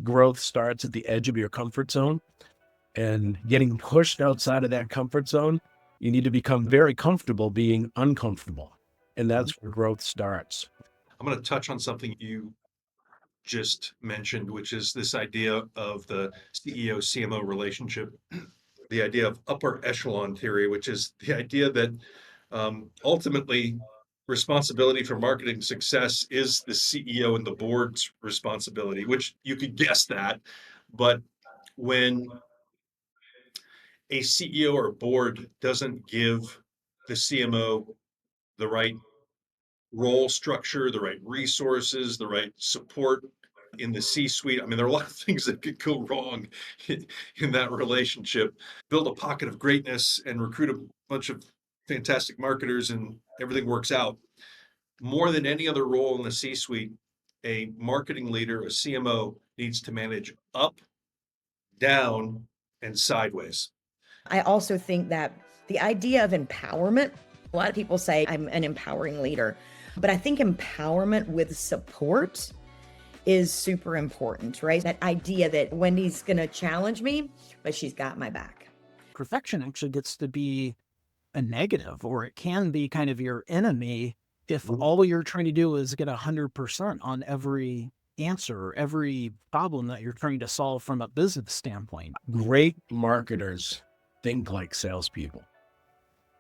growth starts at the edge of your comfort zone, and getting pushed outside of that comfort zone, you need to become very comfortable being uncomfortable. And that's where growth starts. I'm going to touch on something you just mentioned, which is this idea of the CEO CMO relationship, the idea of upper echelon theory, which is the idea that ultimately responsibility for marketing success is the CEO and the board's responsibility, which you could guess that. But when a CEO or a board doesn't give the CMO the right role structure, the right resources, the right support in the C-suite. I mean, there are a lot of things that could go wrong in that relationship. Build a pocket of greatness and recruit a bunch of fantastic marketers, and everything works out. More than any other role in the C-suite, a marketing leader, a CMO, needs to manage up, down, and sideways. I also think that the idea of empowerment, a lot of people say I'm an empowering leader, but I think empowerment with support is super important, right? That idea that Wendy's going to challenge me, but she's got my back. Perfection actually gets to be a negative, or it can be kind of your enemy if all you're trying to do is get 100% on every answer or every problem that you're trying to solve from a business standpoint. Great marketers think like salespeople,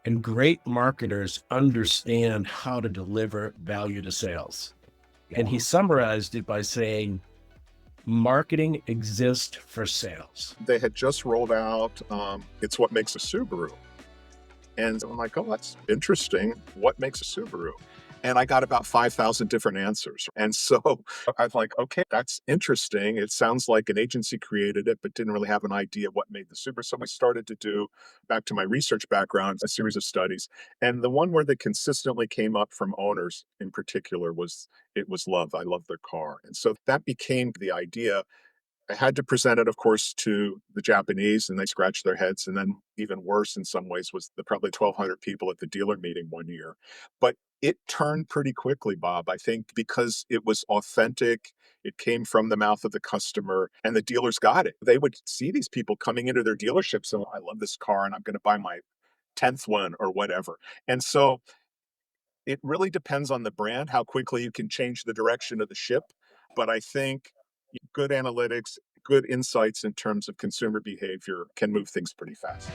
and great marketers understand how to deliver value to sales. And he summarized it by saying, marketing exists for sales. They had just rolled out It's What Makes a Subaru. And I'm like, oh, that's interesting. What makes a Subaru? And I got about 5,000 different answers. And so I was like, okay, that's interesting. It sounds like an agency created it, but didn't really have an idea what made the Subaru. So we started to do, back to my research background, a series of studies. And the one where they consistently came up from owners in particular was, it was love. I love their car. And so that became the idea. I had to present it, of course, to the Japanese, and they scratched their heads. And then even worse in some ways was the probably 1,200 people at the dealer meeting one year. But it turned pretty quickly, Bob, I think, because it was authentic. It came from the mouth of the customer, and the dealers got it. They would see these people coming into their dealerships and, I love this car and I'm going to buy my 10th one or whatever. And so it really depends on the brand, how quickly you can change the direction of the ship. But I think good analytics, good insights in terms of consumer behavior can move things pretty fast.